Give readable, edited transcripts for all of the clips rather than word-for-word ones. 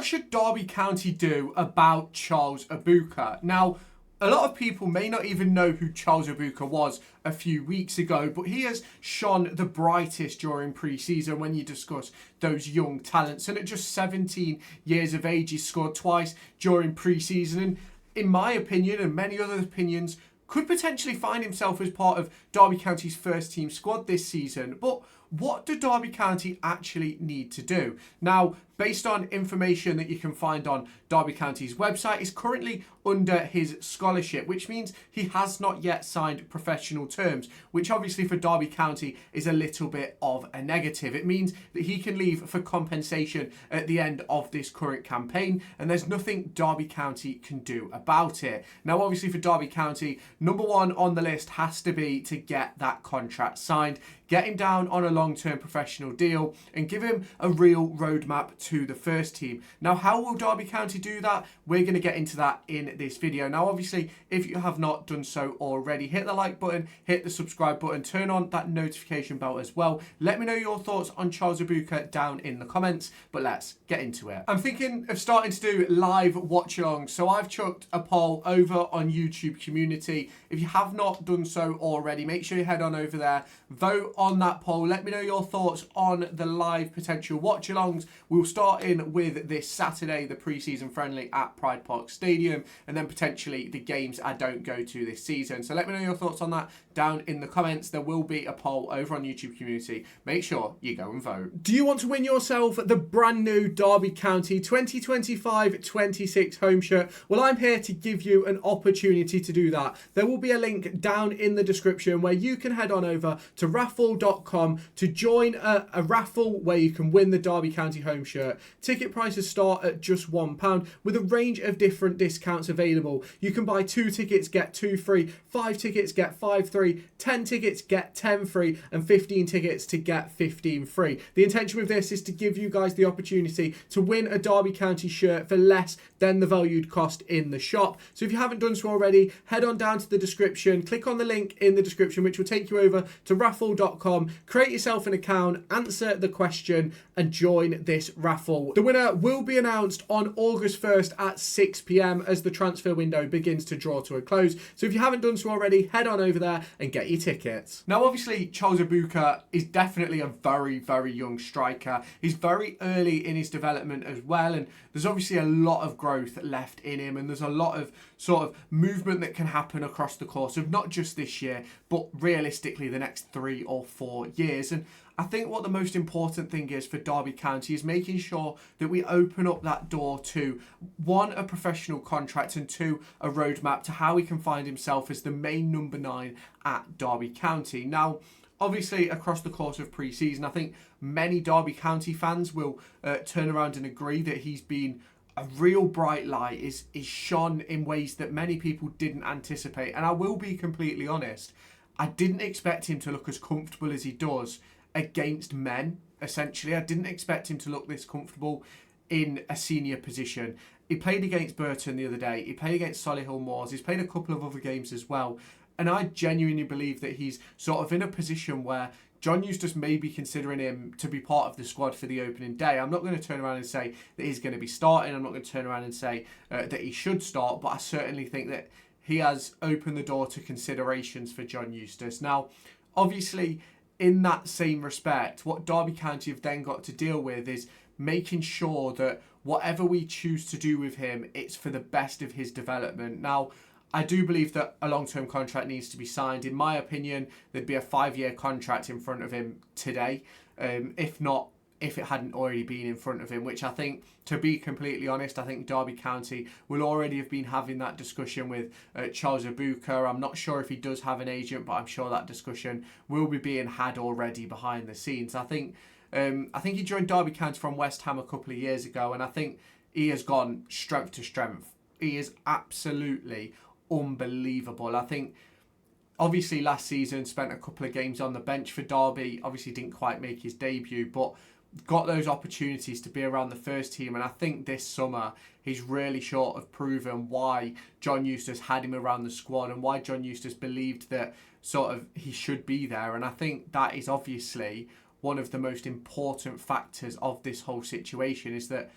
what should Derby County do about Charles Ebuka? Now, a lot of people may not even know who Charles Ebuka was a few weeks ago, but he has shone the brightest during pre-season when you discuss those young talents. And at just 17 years of age, he scored twice during pre-season. And in my opinion, and many other opinions, could potentially find himself as part of Derby County's first team squad this season. But what do Derby County actually need to do? Now, based on information that you can find on Derby County's website, is currently under his scholarship, which means he has not yet signed professional terms, which obviously for Derby County is a little bit of a negative. It means that he can leave for compensation at the end of this current campaign, and there's nothing Derby County can do about it. Now, obviously for Derby County, number one on the list has to be to get that contract signed, get him down on a long-term professional deal, and give him a real roadmap to the first team. Now, how will Derby County do that? We're going to get into that in this video. Now, obviously, if you have not done so already, hit the like button, hit the subscribe button, turn on that notification bell as well. Let me know your thoughts on Charles Ebuka down in the comments, but let's get into it. I'm thinking of starting to do live watch-alongs, so I've chucked a poll over on YouTube community. If you have not done so already, make sure you head on over there, vote on that poll. Let me know your thoughts on the live potential watch-alongs. We'll start in with this Saturday, the pre-season friendly at Pride Park Stadium, and then potentially the games I don't go to this season. So let me know your thoughts on that down in the comments. There will be a poll over on YouTube community. Make sure you go and vote. Do you want to win yourself the brand new Derby County 2025-26 home shirt? Well, I'm here to give you an opportunity to do that. There will be a link down in the description where you can head on over to raffle.com to join a raffle where you can win the Derby County home shirt. Ticket prices start at just £1 with a range of different discounts available. You can buy 2 tickets, get 2 free, 5 tickets, get 5 free, 10 tickets, get 10 free, and 15 tickets to get 15 free. The intention with this is to give you guys the opportunity to win a Derby County shirt for less than the valued cost in the shop. So if you haven't done so already, head on down to the description, click on the link in the description, which will take you over to raffle.com, create yourself an account, answer the question, and join this raffle. The winner will be announced on August 1st at 6 p.m. as the transfer window begins to draw to a close. So if you haven't done so already, head on over there and get your tickets. Now, obviously, Charles Ebuka is definitely a very, very young striker. He's very early in his development as well, and there's obviously a lot of growth left in him, and there's a lot of sort of movement that can happen across the course of not just this year, but realistically the next 3 or 4 years. And I think what the most important thing is for Derby County is making sure that we open up that door to, 1, a professional contract, and 2, a roadmap to how he can find himself as the main number 9 at Derby County. Now, obviously, across the course of pre-season, I think many Derby County fans will turn around and agree that he's been a real bright light, is shone in ways that many people didn't anticipate. And I will be completely honest, I didn't expect him to look as comfortable as he does against men, essentially. I didn't expect him to look this comfortable in a senior position. He played against Burton the other day. He played against Solihull Moors. He's played a couple of other games as well. And I genuinely believe that he's sort of in a position where John Eustace may be considering him to be part of the squad for the opening day. I'm not going to turn around and say that he's going to be starting. I'm not going to turn around and say that he should start, but I certainly think that he has opened the door to considerations for John Eustace. Now, obviously, in that same respect, what Derby County have then got to deal with is making sure that whatever we choose to do with him, it's for the best of his development. Now, I do believe that a long-term contract needs to be signed. In my opinion, there'd be a 5-year contract in front of him today, if it hadn't already been in front of him, which I think, to be completely honest, I think Derby County will already have been having that discussion with Charles Ebuka. I'm not sure if he does have an agent, but I'm sure that discussion will be being had already behind the scenes. I think he joined Derby County from West Ham a couple of years ago, and I think he has gone strength to strength. He is absolutely unbelievable. I think obviously last season spent a couple of games on the bench for Derby, obviously didn't quite make his debut, but got those opportunities to be around the first team. And I think this summer he's really sort of proven why John Eustace had him around the squad and why John Eustace believed that sort of he should be there. And I think that is obviously one of the most important factors of this whole situation, is that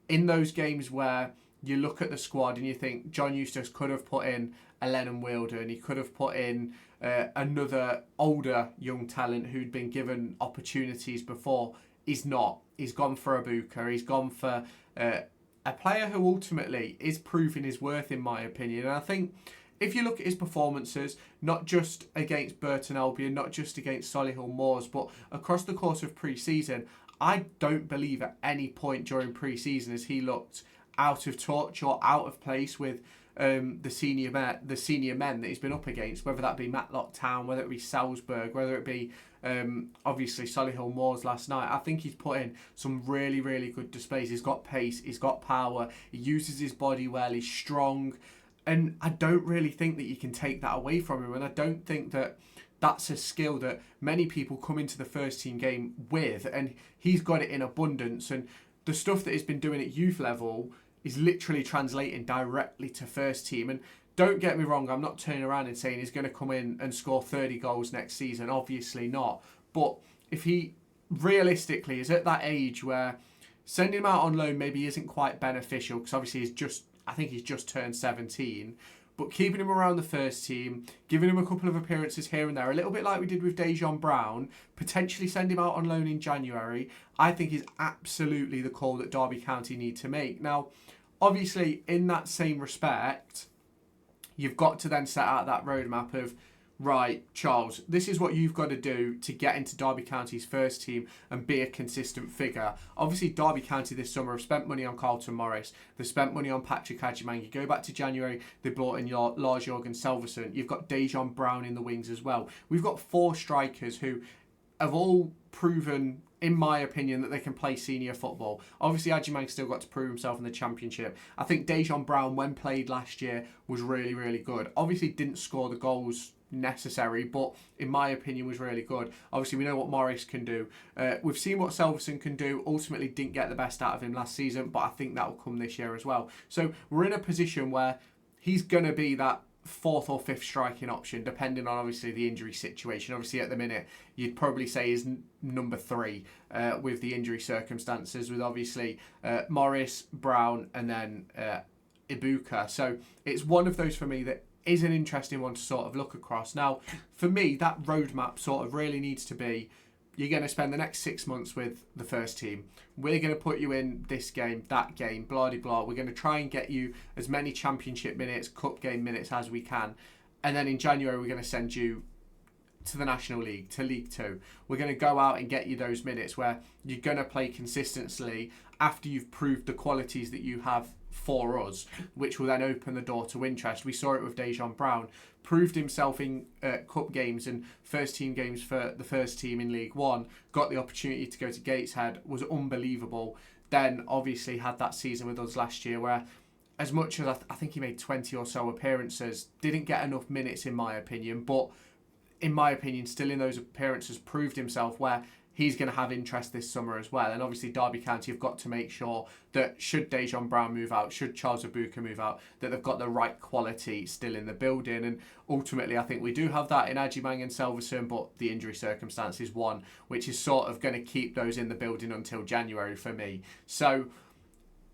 in those games where you look at the squad and you think John Eustace could have put in a Lennon Wilder and he could have put in another older young talent who'd been given opportunities before, he's not. He's gone for Ibuka. He's gone for a player who ultimately is proving his worth, in my opinion. And I think if you look at his performances, not just against Burton Albion, not just against Solihull Moors, but across the course of pre-season, I don't believe at any point during pre-season has he looked out of touch or out of place with the senior men that he's been up against, whether that be Matlock Town, whether it be Salzburg, whether it be obviously Solihull Moors last night. I think he's put in some really, really good displays. He's got pace, he's got power, he uses his body well, he's strong, and I don't really think that you can take that away from him, and I don't think that that's a skill that many people come into the first team game with, and he's got it in abundance. And the stuff that he's been doing at youth level is literally translating directly to first team. And don't get me wrong, I'm not turning around and saying he's going to come in and score 30 goals next season. Obviously not. But if he realistically is at that age where sending him out on loan maybe isn't quite beneficial, because obviously I think he's just turned 17, but keeping him around the first team, giving him a couple of appearances here and there, a little bit like we did with Dejan Brown, potentially send him out on loan in January, I think is absolutely the call that Derby County need to make. Now, obviously, in that same respect, you've got to then set out that roadmap of, right, Charles, this is what you've got to do to get into Derby County's first team and be a consistent figure. Obviously, Derby County this summer have spent money on Carlton Morris. They've spent money on Patrick Agyemang. You go back to January, they brought in Lars Jørgen Selverson. You've got Dejan Brown in the wings as well. We've got 4 strikers who have all proven, in my opinion, that they can play senior football. Obviously, Agyemang still got to prove himself in the Championship. I think Dejan Brown, when played last year, was really, really good. Obviously, didn't score the goals necessary, but in my opinion was really good. Obviously, we know what Morris can do. We've seen what Selverson can do. Ultimately, didn't get the best out of him last season, but I think that will come this year as well. So we're in a position where he's going to be that 4th or 5th striking option, depending on obviously the injury situation. Obviously, at the minute, you'd probably say is number 3 with the injury circumstances, with obviously Morris, Brown, and then Ibuka. So it's one of those for me that is an interesting one to sort of look across. Now, for me, that roadmap sort of really needs to be, you're going to spend the next 6 months with the first team. We're going to put you in this game, that game, blah, blah, blah. We're going to try and get you as many championship minutes, cup game minutes as we can. And then in January, we're going to send you to the National League, to League 2. We're going to go out and get you those minutes where you're going to play consistently after you've proved the qualities that you have for us, which will then open the door to interest. We saw it with Dejan Brown, proved himself in cup games and first team games for the first team in League 1, got the opportunity to go to Gateshead, was unbelievable. Then obviously had that season with us last year where, as much as I think he made 20 or so appearances, didn't get enough minutes in my opinion, but in my opinion, still in those appearances proved himself where he's going to have interest this summer as well. And obviously Derby County have got to make sure that should Dejan Brown move out, should Charles Ebuka move out, that they've got the right quality still in the building. And ultimately, I think we do have that in Agyemang and Selverson, but the injury circumstance is one which is sort of going to keep those in the building until January for me. So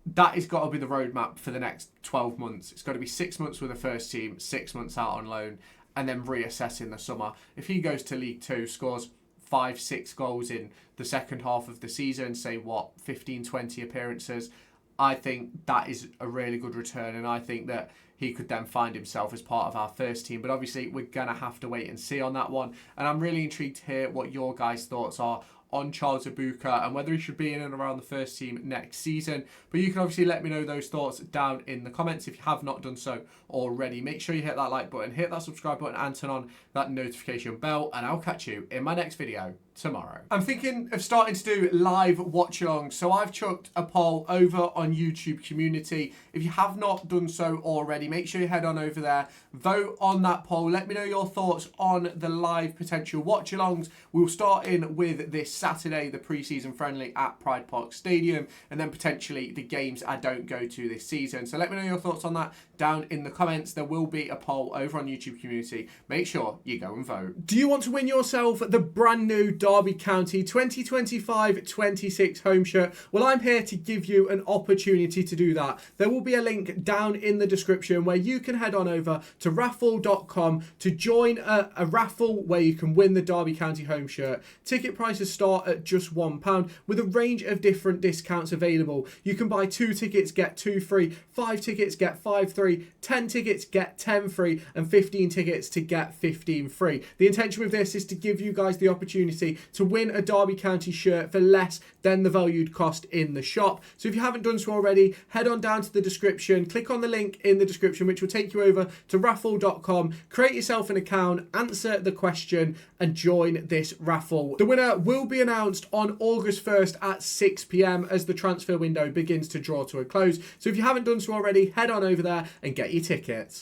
that has got to be the roadmap for the next 12 months. It's got to be 6 months with the first team, 6 months out on loan, and then reassess in the summer. If he goes to League 2, scores 5-6 goals in the second half of the season, say 15-20 appearances, I think that is a really good return, and I think that he could then find himself as part of our first team. But obviously we're going to have to wait and see on that one, and I'm really intrigued to hear what your guys' thoughts are on Charles Ebuka and whether he should be in and around the first team next season. But you can obviously let me know those thoughts down in the comments if you have not done so already. Make sure you hit that like button, hit that subscribe button, and turn on that notification bell, and I'll catch you in my next video tomorrow. I'm thinking of starting to do live watch-alongs, so I've chucked a poll over on YouTube community. If you have not done so already, make sure you head on over there, vote on that poll, let me know your thoughts on the live potential watch-alongs. We'll start in with this Saturday, the pre-season friendly at Pride Park Stadium, and then potentially the games I don't go to this season. So let me know your thoughts on that down in the comments. There will be a poll over on YouTube community. Make sure you go and vote. Do you want to win yourself the brand new Derby County 2025-26 home shirt? Well, I'm here to give you an opportunity to do that. There will be a link down in the description where you can head on over to raffle.com to join a raffle where you can win the Derby County home shirt. Ticket prices start at just £1 with a range of different discounts available. You can buy 2 tickets, get 2 free, 5 tickets, get 5 free, 10 tickets, get 10 free, and 15 tickets to get 15 free. The intention with this is to give you guys the opportunity to win a Derby County shirt for less than the valued cost in the shop. So if you haven't done so already, head on down to the description, click on the link in the description, which will take you over to raffle.com, create yourself an account, answer the question, and join this raffle. The winner will be announced on August 1st at 6 p.m. as the transfer window begins to draw to a close. So if you haven't done so already, head on over there and get your tickets.